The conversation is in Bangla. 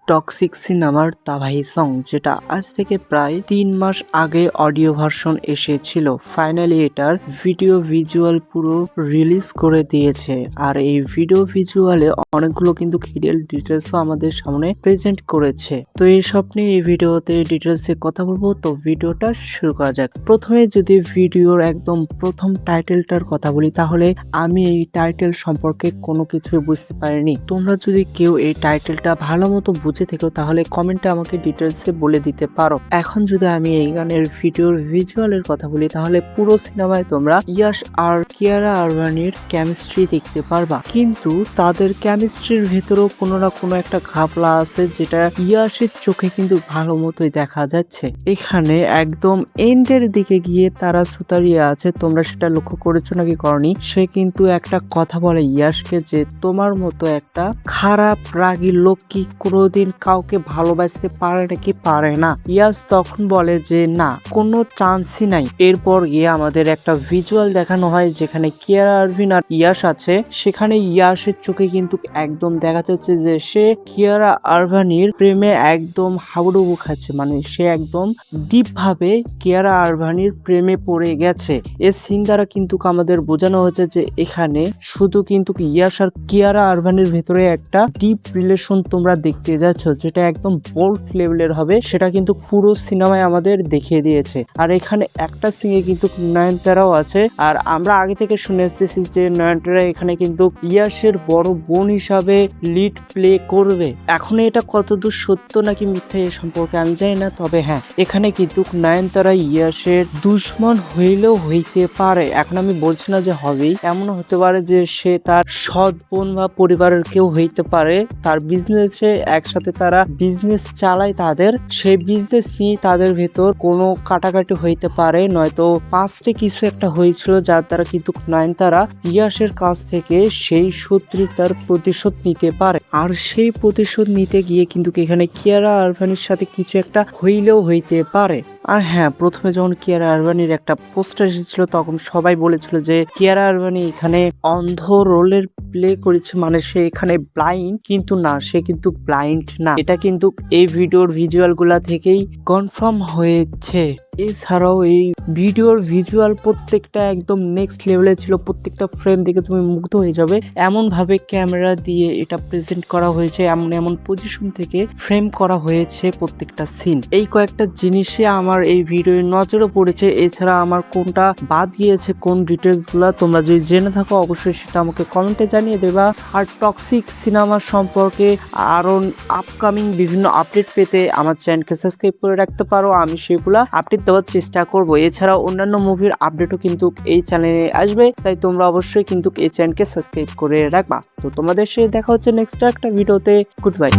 টক্সিক সিনেমার তাবাহি সং, যেটা আজ থেকে প্রায় 3 মাস আগে অডিও ভার্সন এসেছিল, ফাইনালি এটার ভিডিও ভিজুয়াল পুরো রিলিজ করে দিয়েছে। আর এই ভিডিও ভিজুয়ালে অনেকগুলো কিন্তু হিডেন ডিটেলসও আমাদের সামনে প্রেজেন্ট করেছে। তো এইসব নিয়ে এই ভিডিওতে ডিটেলসে কথা বলবো, তো ভিডিওটা শুরু করা যাক। প্রথমে যদি ভিডিওর একদম প্রথম টাইটেলটার কথা বলি, তাহলে আমি এই টাইটেল সম্পর্কে কোনো কিছুই বুঝতে পারিনি। তোমরা যদি কেউ এই টাইটেলটা ভালো মতো বুঝে থেকো তাহলে কমেন্টে আমাকে ডিটেলসে বলে দিতে পারো। এখন যদি আমি এই গানের ভিডিওর ভিজুয়ালের কথা বলি, তাহলে পুরো সিনেমায় তোমরা ইয়াশ আর কিয়ারা আরবানির কেমিস্ট্রি দেখতে পারবা, কিন্তু তাদের কেমিস্ট্রির ভেতরেও কোনো না কোনো একটা ঘাপলা আছে, যেটা ইয়াশের চোখে কিন্তু ভালো মতোই দেখা যাচ্ছে। এখানে একদম এন্ডের দিকে গিয়ে তারা সুতারিয়ে আছে, তোমরা সেটা লক্ষ্য করেছো নাকি করনি? সে কিন্তু একটা কথা বলে ইয়াশকে যে তোমার মতো একটা খারাপ রাগী লোক কি কোনোদিন কাউকে ভালোবাসতে পারে নাকি পারে না। ইয়াশ তখন বলে যে না, কোনো চান্সই নাই। এরপর গিয়ে আমাদের একটা ভিজুয়াল দেখানো হয় যেখানে কিয়ারা আরভিন আর ইয়াশ আছে। সেখানে ইয়াশের চোখে কিন্তু একদম দেখা যাচ্ছে যে সে কিয়ারা আরভানির প্রেমে একদম হাবুডুবু খাচ্ছে, মানে সে একদম ডিপ ভাবে কিয়ারা আরভানির প্রেমে পড়ে গেছে। এর সিন দ্বারা কিন্তু আমাদের বোঝানো হচ্ছে যে এখানে শুধু কিন্তু ইয়াশ আর কিয়ারা আরভানির ভেতরে একটা ডিপ রিলেশন তোমরা দেখতে যাচ্ছ, যেটা একদম বোল্ড লেভেলের হবে, সেটা কিন্তু পুরো সিনেমায় আমাদের দেখিয়ে দিয়েছে। আর এখানে একটা সিনে কিন্তু নয়নতারাও আছে, আর আমরা আগে থেকে শুনে আসতেছি যে নয়নতারা এখানে কিন্তু ইয়াশের বড় বোন হিসাবে লিড প্লে করবে। এখন এটা কতদূর সত্য নাকি মিথ্যা এ সম্পর্কে আমি জানি না, তবে হ্যাঁ, এখানে কিন্তু নয়নতারা ইয়াশের দুশ্মন হইলেও হইতে পারে। এখন আমি বলছি না যে হবেই, এমন হতে পারে যে সে তার সৎ বোন বা পরিবারের কেউ হইতে পারে। তার বিজনেসে একসাথে তারা বিজনেস চালায়, তাদের সেই বিজনেস নিয়ে তাদের ভেতর কোনো কাটাকাটি হইতে পারে, নয়তো পাস্টে কিছু একটা হয়েছিল যার দ্বারা কিন্তু নয়নতারা ইয়াশের কাছ থেকে সেই শত্রুতার প্রতিশোধ নিতে পারে। আর সেই প্রতিশোধ নিতে গিয়ে কিন্তু এখানে কিয়ারা আরভানির সাথে কিছু একটা হইলেও হইতে পারে। আর হ্যাঁ, প্রথমে যখন কিয়ারা আরভানির একটা পোস্টার এসেছিল তখন সবাই বলেছিল যে কিয়ারা আরভানি এখানে অন্ধ রোলের প্লে করেছে, মানে সে এখানে ব্লাইন্ড, কিন্তু না, সে কিন্তু ব্লাইন্ড না। এটা কিন্তু এই ভিডিওর ভিজুয়াল গুলা থেকেই কনফার্ম হয়েছে। এছাড়াও এই ভিডিওর ভিজুয়াল প্রত্যেকটা একদম নেক্সট লেভেলে ছিল, প্রত্যেকটা ফ্রেম দেখে তুমি মুগ্ধ হয়ে যাবে। এমন ভাবে ক্যামেরা দিয়ে এটা প্রেজেন্ট করা হয়েছে, এমন এমন পজিশন থেকে ফ্রেম করা হয়েছে প্রত্যেকটা সিন। এই কয়েকটা জিনিসে আমার এই ভিডিওর নজরে পড়েছে। এছাড়া আমার কোনটা বাদ গিয়েছে, কোন ডিটেলস গুলা তোমরা যদি জেনে থাকো অবশ্যই সেটা আমাকে কমেন্টে জানিয়ে দেবা। আর টক্সিক সিনেমা সম্পর্কে আরো আপকামিং বিভিন্ন আপডেট পেতে আমার চ্যানেলকে সাবস্ক্রাইব করে রাখতে পারো, আমি সেগুলা আপডেট দেওয়ার চেষ্টা করব। এছাড়া অন্যান্য মুভির আপডেটও কিন্তু এই চ্যানেলে আসবে, তাই তোমরা অবশ্যই কিন্তু এই চ্যানেলকে সাবস্ক্রাইব করে রাখবা। তো তোমাদের সাথে দেখা হচ্ছে নেক্সট একটা ভিডিওতে। Good bye.